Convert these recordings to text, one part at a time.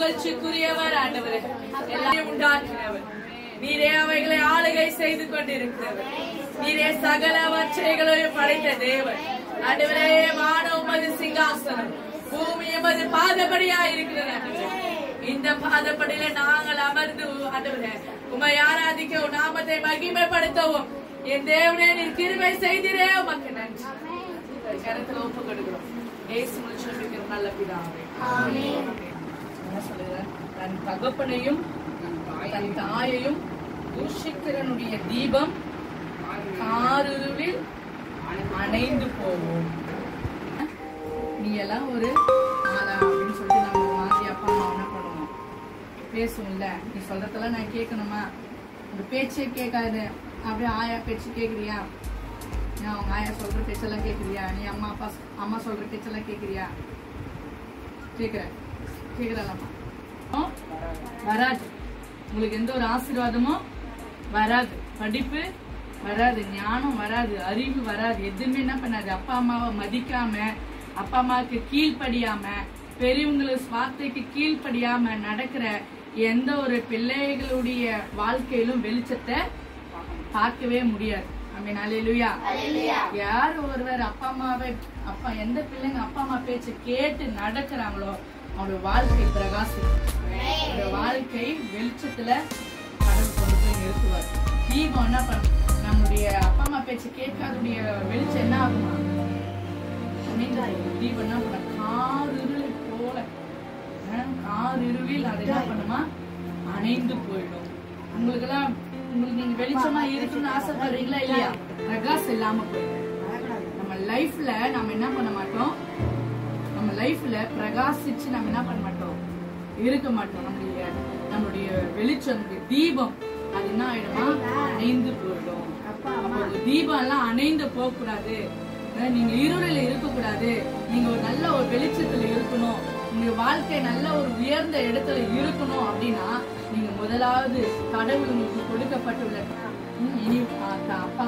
புகழ்ச்சிக்குரியவர் ஆண்டவரே. எல்லாரையும் உண்டாக்கினவர் நீரே, அவைகளை ஆளுகை செய்து கொண்டிருக்கிறவர் நீரே, சகலவற்றைகளையும் படைத்த தேவன் ஆண்டவரே. வானம் உமது சிங்காசனம், பூமி உமது பாதபடியா இருக்கிறது. இந்த பாதப்படியில நாங்கள் அமர்ந்து ஆண்டவரே உம்மை ஆராதிக்கவும் நாமத்தை மகிமைப்படுத்தவும் என் தேவனே நீர் கிருபை செய்திரே, உமக்கு நன்றி. கருத்துல ஒப்பு கொடுக்கிறோம் இயேசுவின் சொல்லுகிற நல்ல பிதாவே. என்ன சொல்லுகிறேன்? தன் தகப்பனையும் தன் தாயையும் தூஷிக்கிறனுடைய தீபம் காரிருளில் அணைந்து போவோம். நீ எல்லாம் ஒரு ஆளா அப்படின்னு சொல்லிட்டு நம்ம வாங்கி அப்பா அம்மா என்ன பண்ணுவோம், பேசுவோம்ல. நீ சொல்றதெல்லாம் நான் கேட்கணுமா? உங்க பேச்சே கேட்காது. அப்படியே ஆயா பேச்சு கேட்குறியா? நீ அவங்க ஆயா சொல்ற பேச்செல்லாம் கேட்குறியா? நீ அம்மா சொல்ற பேச்செல்லாம் கேட்குறியா? கேட்குறாங்கம்மா வராது. உங்களுக்கு எந்த ஒரு ஆசீர்வாதமும் வராது, படிப்பு வராது, ஞானம் வராது, அறிவு வராது, எதுவுமே என்ன பண்ணாது. அப்பா அம்மாவை மதிக்காம, அப்பா அம்மாவுக்கு கீழ்படியாம, பெரியவங்களுக்கு வார்த்தைக்கு கீழ்படியாம நடக்கிற எந்த ஒரு பிள்ளைகளுடைய வாழ்க்கையிலும் வெளிச்சத்தை பார்க்கவே முடியாது. அல்லேலூயா. யார் ஒருவர் அப்பா அம்மாவை எந்த பிள்ளைங்க அப்பா அம்மா பேச்சு கேட்டு நடக்கிறாங்களோ அவங்களோட வாழ்க்கை பிரகாசிக்கும். அவங்களோட வாழ்க்கை வெளிச்சத்துல கடவுள் கொண்டு போய் நிறுத்துவார். தீபம் என்ன பண்ண, நம்முடைய அப்பா அம்மா பேச்சு கேட்காதுடைய வெளிச்சம் என்ன ஆகுமா? தீபம் என்ன பண்ண, காரிருளை போல காரிருளில் அது என்ன பண்ணுமா, அணைந்து போயிடும். உங்களுக்கு நீங்க வெளிச்சமா இருக்கணும்னு ஆசைப்படுறீங்களா இல்லையா? பிரகாசம் இல்லாம போயிடும். நம்ம லைஃப்ல நம்ம என்ன பண்ண மாட்டோம், நம்ம லைஃப்ல பிரகாசிச்சு நம்ம என்ன பண்ண மாட்டோம், இருக்க மாட்டோம். நம்மளுடைய வெளிச்சம், தீபம் அது என்ன ஆயிடுமா, அணைந்து போயிடும். தீபம் எல்லாம் அணைந்து போக கூடாது. நீங்க இருளில் இருக்க கூடாது. நீங்க ஒரு நல்ல ஒரு வெளிச்சத்துல இருக்கணும். உங்க வாழ்க்கை நல்ல ஒரு உயர்ந்த இடத்துல இருக்கணும் அப்படின்னா நீங்க முதலாவது கடவுள் உங்களுக்கு கொடுக்கப்பட்டுள்ள இனி அப்பா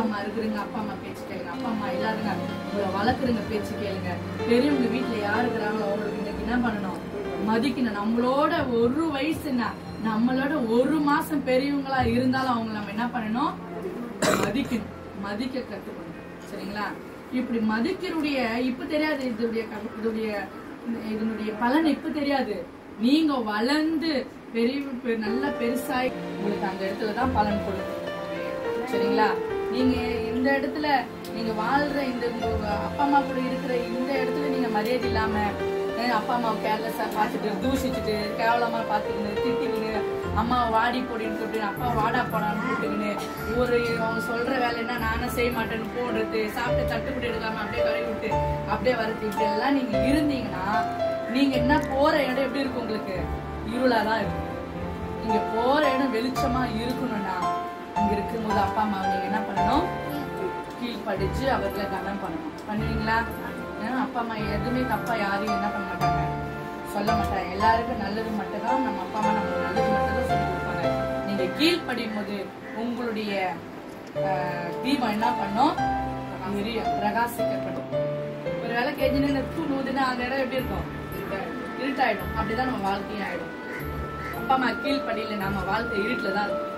அம்மா இருக்கிறீங்க, அப்பா அம்மா பேச்சு கேளுங்க. அப்பா அம்மா எல்லாருங்க உங்களை வளர்க்குறங்க பேச்சு கேளுங்க. பெரியவங்க வீட்டுல யாரு இருக்கிறாங்களோ அவங்களுக்கு இன்னைக்கு என்ன பண்ணணும், மதிக்கணும். நம்மளோட ஒரு வயசுன்னா, நம்மளோட ஒரு மாசம் பெரியவங்களா இருந்தாலும் அவங்க நம்ம என்ன பண்ணணும், மதிக்கணும், மதிக்க கத்துக்கணும். சரிங்களா? இப்படி மதிக்கிறதுடைய இப்ப தெரியாது, இதனுடைய பலன் இப்ப தெரியாது. நீங்க வளர்ந்து நல்ல பெருசாய் உங்களுக்கு அந்த இடத்துலதான் பலன் கொடுக்கும். சரிங்களா? நீங்க இந்த இடத்துல நீங்க வாழ்ற இந்த அப்பா அம்மா கூட இருக்கிற இந்த இடத்துல நீங்க மரியாதை இல்லாம அப்பா அம்மாவை கேர்லெஸ்ஸா பார்த்துட்டு, தூஷிச்சுட்டு, கேவலமா பார்த்துக்கின்னு, திட்டிக்கின்னு, அம்மாவை வாடி போடின்னு கூப்பிட்டு, அப்பா வாடா போடான்னு கூப்பிட்டுக்கின்னு, அவங்க சொல்ற வேலைன்னா நானும் செய்ய மாட்டேன்னு போடுறது, சாப்பிட்டு தட்டுப்பட்டு எடுக்காம அப்படியே கழுவி விட்டு அப்படியே வருது. இப்படி எல்லாம் நீங்க இருந்தீங்கன்னா நீங்க என்ன போற இடம் எப்படி இருக்கும், உங்களுக்கு இருளாதான் இருக்கும். நீங்க போற இடம் வெளிச்சமா இருக்கணும்னா இங்க இருக்கும்போது அப்பா அம்மா நீங்க என்ன பண்ணணும், கீழ்படிச்சு அவர்களை கனம் பண்ணணும். பண்ணுவீங்களா? அப்பா அம்மா எதுவுமே தப்பா யாரையும் என்ன பண்ண மாட்டாங்க, சொல்ல மாட்டாங்க. எல்லாருக்கும் நல்லது மட்டும் தான் நம்ம அப்பா அம்மா நம்மளுக்கு நல்லது மட்டும் தான் சொல்லி கொடுப்பாங்க. நீங்க கீழ்படியும் போது உங்களுடைய தீபம் என்ன பண்ணும், பிரகாசிக்கப்படும். ஒரு வேலை கேஜின்னு தூள் ஊதுனா அந்த இடம் எப்படி இருக்கும், இருட்டாயிடும். அப்படிதான் நம்ம வாழ்க்கையும் ஆயிடும். அப்பா அம்மா கீழ்படியில நம்ம வாழ்க்கை இருட்டுலதான் இருக்கும்.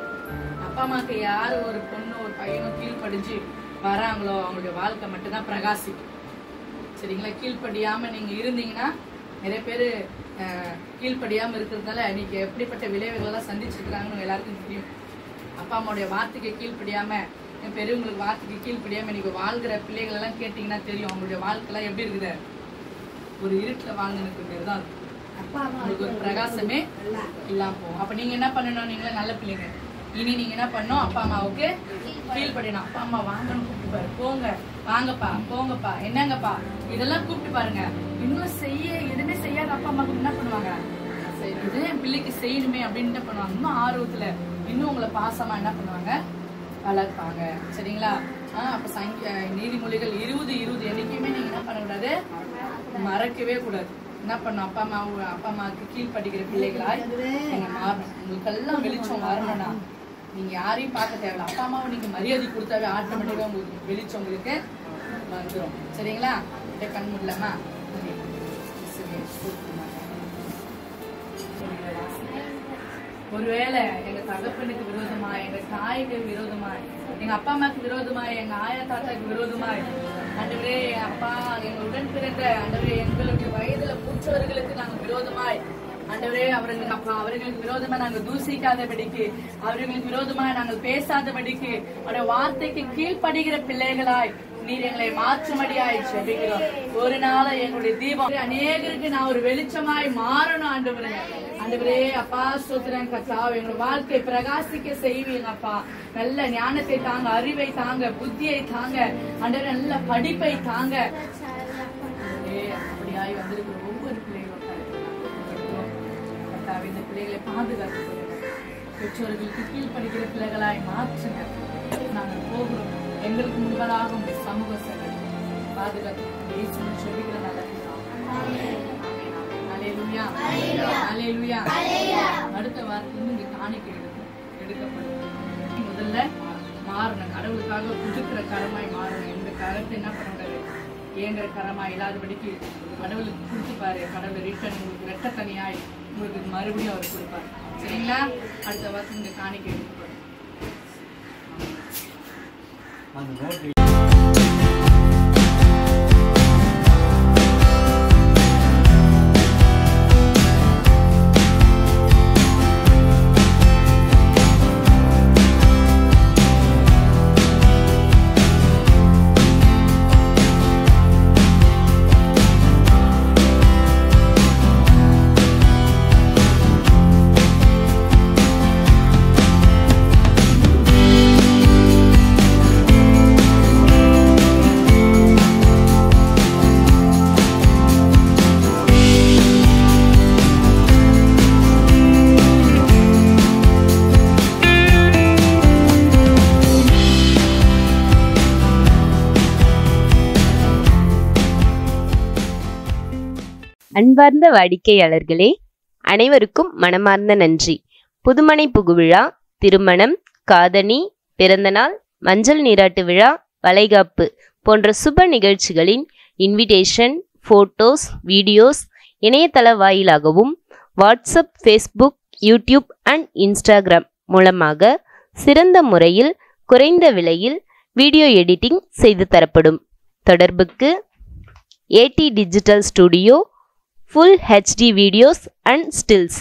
அப்பா அம்மாக்கு யாரு ஒரு பொண்ணு ஒரு பையனும் கீழ்படிஞ்சு வராங்களோ அவங்களுடைய வாழ்க்கை மட்டும்தான் பிரகாசிக்கும். சரிங்களா? கீழ்படியாம நீங்க இருந்தீங்கன்னா, நிறைய பேரு கீழ்படியாம இருக்கிறதுனால நீங்க எப்படிப்பட்ட விளைவுகள் எல்லாம் சந்திச்சிருக்கிறாங்கன்னு எல்லாருக்கும் தெரியும். அப்பா அம்மாவுடைய வார்த்தைக்கு கீழ்படியாம, பெரியவங்களுக்கு வார்த்தைக்கு கீழ்படியாம நீங்க வாழ்கிற பிள்ளைகள் எல்லாம் கேட்டீங்கன்னா தெரியும் அவங்களுடைய வாழ்க்கை எல்லாம் எப்படி இருக்குது, ஒரு இருட்டுல வாழ்ந்துருக்குதான். உங்களுக்கு ஒரு பிரகாசமே இல்லாம போகும். அப்ப நீங்க என்ன பண்ணணும், நீங்களே நல்ல பிள்ளைங்க. இனி நீங்க என்ன பண்ணணும், அப்பா அம்மாவுக்கு கீழ்படியணும். அப்பா அம்மா வாங்கன்னு கூப்பிட்டு பாரு, போங்க, வாங்கப்பா, போங்கப்பா, என்னங்கப்பா, இதெல்லாம் கூப்பிட்டு பாருங்க. இன்னும் எதுவுமே செய்யாத அப்பா அம்மாவுக்கு என்ன பண்ணுவாங்க, இது என் பிள்ளைக்கு செய்யணுமே அப்படின்னு பண்ணுவாங்க. இன்னும் ஆர்வத்துல இன்னும் உங்களை பாசமா என்ன பண்ணுவாங்க, வளர்ப்பாங்க. சரிங்களா? அப்ப நீதிமொழிகள் 20:20 என்னைக்குமே நீங்க என்ன பண்ணக்கூடாது, மறக்கவே கூடாது. என்ன பண்ணும், அப்பா அம்மாவுக்கு கீழ்படிக்கிற பிள்ளைகளாய் நீங்க மாறணும். உங்களுக்கு எல்லாம் வெளிச்சம் வரணும்னா நீங்க யாரையும் பார்க்க தேவையில்ல. அப்பா அம்மாவை நீங்க மரியாதை கொடுத்தாவே ஆட்டோமேட்டிக்கா உங்களுக்கு வெளிச்சம் உங்களுக்கு வந்துடும். சரிங்களா? கண் முடியலாமா? ஒருவேளை எங்க தகப்பனுக்கு விரோதமாய், எங்க தாய்க்கு விரோதமாய், எங்க அப்பா அம்மாக்கு விரோதமாய், எங்க ஆயா தாத்தாக்கு விரோதமாய், ஆண்டவரே அப்பா எங்க உடன் பிறந்த ஆண்டவரே எங்களுடைய வயதுல மூச்சவர்களுக்கு நாங்க விரோதமாய், ஆண்டவரே அவர்களுக்கு அப்பா அவர்களுக்கு விரோதமா நாங்கள் தூசிக்காதபடிக்கு, அவர்களுக்கு விரோதமா நாங்கள் பேசாதபடிக்கு, அவருடைய வார்த்தைக்கு கீழ்ப்படுகிற பிள்ளைகளாய் நீர் எங்களை மாற்றும்படியாய் ஜெபிக்கிறோம். ஒரு நாள் எங்களுடைய தீபம் அநேகருக்கு நான் ஒரு வெளிச்சமாய் மாறணும் ஆண்டவரே. ஆண்டவரே அப்பா ஸ்தோத்திரம் கர்த்தாவே, எங்களுடைய வாழ்க்கை பிரகாசிக்க செய்வீங்க அப்பா. நல்ல ஞானத்தை தாங்க, அறிவை தாங்க, புத்தியை தாங்க, ஆண்டவரே நல்ல படிப்பை தாங்க. அப்படியாய் வந்திருக்கிற ஒவ்வொரு பிள்ளைகளும் இந்த பிள்ளைகளை பாதுகாத்து பெற்றோர்களுக்கு கீழ்படுகிற பிள்ளைகளாய் மாற்றுங்க. நாங்கள் போகிறோம், எங்களுக்கு முன்பதாகும் சமூக சேவை பாதுகாத்து சொல்லிக்கிற நல்ல அடுத்த வாரத்துல இங்க காணிக்கை எடுக்கப்படும். முதல்ல மாறணும், கடவுளுக்காக புதுக்கிற கரமாய் மாறணும். இந்த கரத்தை என்ன பண்ணக்கூடாது, ஏங்கிற கரமாய் இல்லாதபடிக்கு கடவுளுக்கு கொடுத்து பாரு. கடவுள் ரிட்டர்ன் உங்களுக்கு ரெட்ட தனியாய் உங்களுக்கு மறுபடியும் அவர் கொடுப்பாரு. சரிங்களா? அடுத்த வாரம் இங்க காணிக்கை எடுக்கப்படும். அன்பார்ந்த வாடிக்கையாளர்களே, அனைவருக்கும் மனமார்ந்த நன்றி. புதுமனை புகுவிழா, திருமணம், காதணி, பிறந்தநாள், மஞ்சள் நீராட்டு விழா, வளைகாப்பு போன்ற சுப நிகழ்ச்சிகளின் இன்விடேஷன், போட்டோஸ், வீடியோஸ் இணையதள வாயிலாகவும் WhatsApp, Facebook, YouTube and Instagram மூலமாக சிறந்த முறையில் குறைந்த விலையில் வீடியோ எடிட்டிங் செய்து தரப்படும். தொடர்புக்கு AT Digital Studio, Full HD Videos and Stills,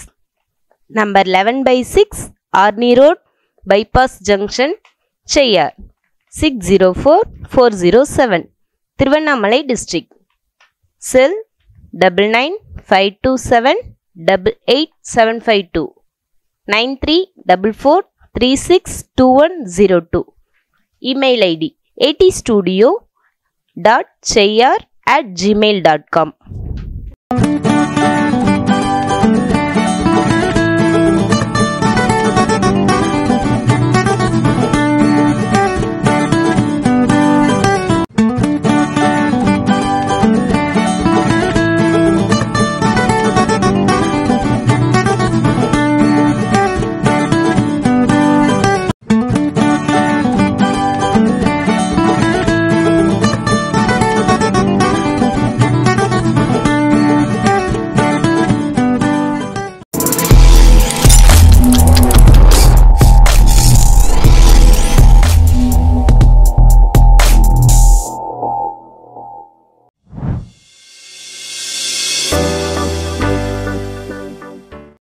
number 11/6 Arni Road, Bypass Junction, Cheyyar, 604407, Thiruvannamalai District. Cell 9952788752, 9344362102. Email ID atstudio.cheyyar@gmail.com.